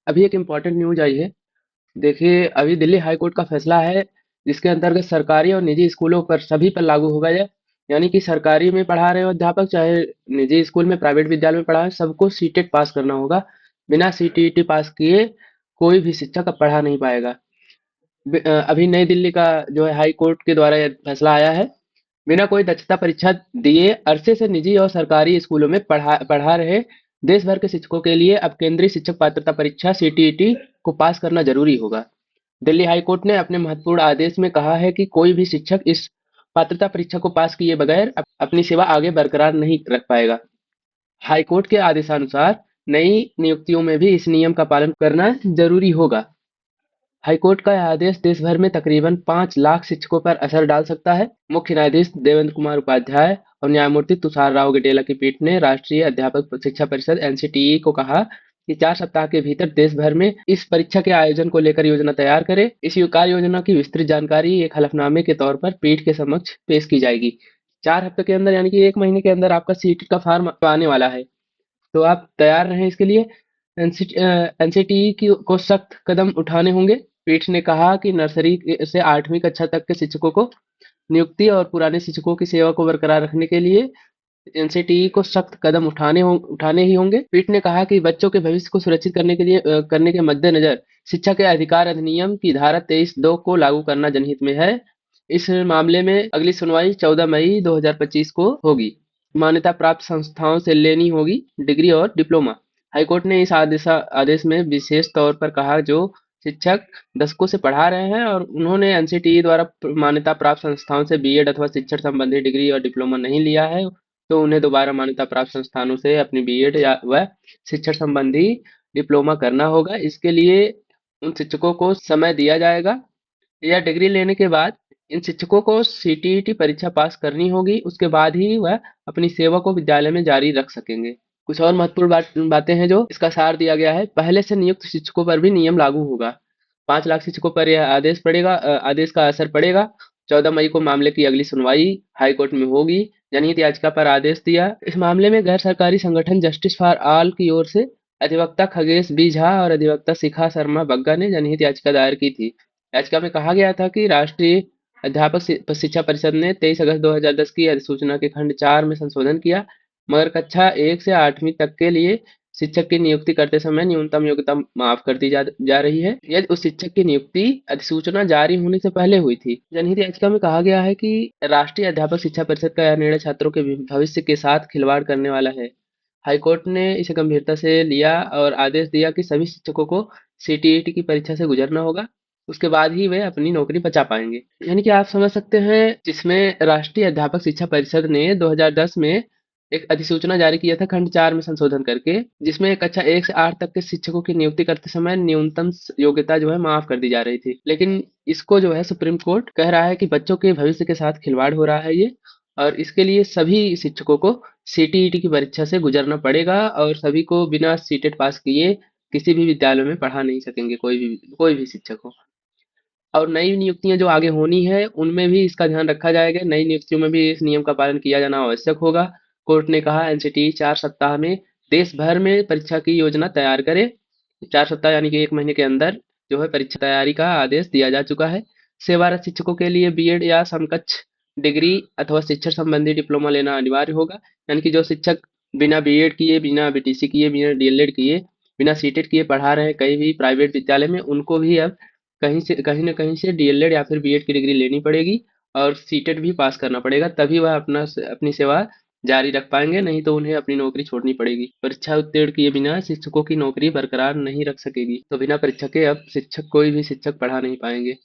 अभी एक important news आई है। देखिए, अभी दिल्ली हाई कोर्ट का फैसला है जिसके अंतर्गत सरकारी और निजी स्कूलों पर सभी पर लागू होगा यह। यानी कि सरकारी में पढ़ा रहे हो अध्यापक, चाहे निजी स्कूल में प्राइवेट विद्यालय में पढ़ा है, सबको सीटेट पास करना होगा। बिना सीटीईटी पास किए कोई भी शिक्षक अब पढ़ा नहीं पाएगा। अभी नई दिल्ली का जो है हाई कोर्ट के द्वारा यह फैसला आया है। बिना कोई दक्षता परीक्षा दिए अरसे से निजी और सरकारी स्कूलों में पढ़ा पढ़ा रहे देश भर के शिक्षकों के लिए अब केंद्रीय शिक्षक पात्रता परीक्षा सीटीईटी को पास करना जरूरी होगा। दिल्ली हाई कोर्ट ने अपने महत्वपूर्ण आदेश में कहा है कि कोई भी शिक्षक इस पात्रता परीक्षा को पास किए बगैर अपनी सेवा आगे बरकरार नहीं रख पाएगा। हाई कोर्ट के आदेशानुसार नई नियुक्तियों में भी इस नियम का पालन करना जरूरी होगा। हाईकोर्ट का यह आदेश देश भर में तकरीबन 5 लाख शिक्षकों पर असर डाल सकता है। मुख्य न्यायाधीश देवेंद्र कुमार उपाध्याय और न्यायमूर्ति तुषार राव गडेला की पीठ ने राष्ट्रीय अध्यापक शिक्षा परिषद एनसीटीई को कहा कि 4 सप्ताह के भीतर देश भर में इस परीक्षा के आयोजन को लेकर योजना तैयार करे। इस कार्य योजना की विस्तृत जानकारी एक हलफनामे के तौर पर पीठ के समक्ष पेश की जाएगी। 4 हफ्ते के अंदर यानी कि 1 महीने के अंदर आपका सीट का फॉर्म आने वाला है, तो आप तैयार रहें इसके लिए। एनसीटीई की को सख्त कदम उठाने होंगे। पीठ ने कहा कि नर्सरी से 8वीं कक्षा तक के शिक्षकों को नियुक्ति और पुराने शिक्षकों की सेवा को बरकरार रखने के लिए एनसीटीई को सख्त कदम उठाने ही होंगे। पीठ ने कहा कि बच्चों के भविष्य को सुरक्षित करने के मद्देनजर शिक्षा के अधिकार अधिनियम की धारा 23(2) को लागू करना जनहित में है। इस मामले में अगली सुनवाई 14 मई 2025 को होगी। मान्यता प्राप्त संस्थाओं से लेनी होगी डिग्री और डिप्लोमा। हाईकोर्ट ने इस आदेश में विशेष तौर पर कहा जो शिक्षक दशकों से पढ़ा रहे हैं और उन्होंने एनसीटीई द्वारा मान्यता प्राप्त संस्थाओं से बीएड अथवा शिक्षण संबंधी डिग्री और डिप्लोमा नहीं लिया है, तो उन्हें दोबारा मान्यता प्राप्त संस्थानों से अपनी बीएड या व शिक्षण संबंधी डिप्लोमा करना होगा। इसके लिए उन शिक्षकों को समय दिया जाएगा। या डिग्री लेने के बाद इन शिक्षकों को सीटीईटी परीक्षा पास करनी होगी, उसके बाद ही वह अपनी सेवा को विद्यालय में जारी रख सकेंगे। कुछ और महत्वपूर्ण बातें हैं जो इसका सार दिया गया है। पहले से नियुक्त शिक्षकों पर भी नियम लागू होगा। 5 लाख शिक्षकों पर यह आदेश का असर पड़ेगा। 14 मई को मामले की अगली सुनवाई हाई कोर्ट में होगी। जनहित याचिका पर आदेश दिया। इस मामले में गैर सरकारी संगठन जस्टिस फॉर ऑल की ओर से अधिवक्ता खगेश बी झा और अधिवक्ता शिखा शर्मा बग्गा ने जनहित याचिका दायर की थी। याचिका में कहा गया था कि राष्ट्रीय अध्यापक शिक्षा परिषद ने 23 अगस्त 2010 की अधिसूचना के खंड 4 में संशोधन किया, मगर कक्षा 1 से 8वीं तक के लिए शिक्षक की नियुक्ति करते समय न्यूनतम योग्यता माफ कर दी जा रही है यदि उस शिक्षक की नियुक्ति अधिसूचना जारी होने से पहले हुई थी। जनहित याचिका में कहा गया है कि राष्ट्रीय अध्यापक शिक्षा परिषद का यह निर्णय छात्रों के भविष्य के साथ खिलवाड़ करने वाला है। हाईकोर्ट ने इसे गंभीरता से लिया और आदेश दिया कि सभी शिक्षकों को सीटीईटी की परीक्षा से गुजरना होगा, उसके बाद ही वे अपनी नौकरी बचा पाएंगे। यानी कि आप समझ सकते हैं, जिसमें राष्ट्रीय अध्यापक शिक्षा परिषद ने 2010 में एक अधिसूचना जारी किया था खंड 4 में संशोधन करके, जिसमें कक्षा 1 से 8 तक के शिक्षकों की नियुक्ति करते समय न्यूनतम योग्यता जो है माफ कर दी जा रही थी। लेकिन इसको जो है सुप्रीम कोर्ट कह रहा है कि बच्चों के भविष्य के साथ खिलवाड़ हो रहा है ये, और इसके लिए सभी शिक्षकों को सीटीईटी की परीक्षा से गुजरना पड़ेगा और सभी को बिना सीटेट पास किए किसी भी विद्यालय में पढ़ा नहीं सकेंगे कोई भी शिक्षक हो। और नई नियुक्तियां जो आगे होनी है उनमें भी इसका ध्यान रखा जाएगा। नई नियुक्तियों में भी इस नियम का पालन किया जाना आवश्यक होगा। कोर्ट ने कहा एनसीटीई 4 सप्ताह में देश भर में परीक्षा की योजना तैयार करे। 4 सप्ताह यानी कि 1 महीने के अंदर जो है परीक्षा तैयारी का आदेश दिया जा चुका है। सेवारत शिक्षकों के लिए बीएड या समकक्ष डिग्री अथवा शिक्षण संबंधी डिप्लोमा लेना अनिवार्य होगा। यानी कि जो शिक्षक बिना बीएड किए, बिना बीटीसी किए, बिना डीएलएड किए, बिना सीटेट किए पढ़ा रहे हैं कहीं भी प्राइवेट विद्यालय में, उनको भी अब कहीं न कहीं से डीएलएड या फिर बीएड की डिग्री लेनी पड़ेगी और सीटेट भी पास करना पड़ेगा, तभी वह अपनी सेवा जारी रख पाएंगे, नहीं तो उन्हें अपनी नौकरी छोड़नी पड़ेगी। परीक्षा उत्तीर्ण किए बिना शिक्षकों की नौकरी बरकरार नहीं रख सकेगी, तो बिना परीक्षा के अब कोई भी शिक्षक पढ़ा नहीं पाएंगे।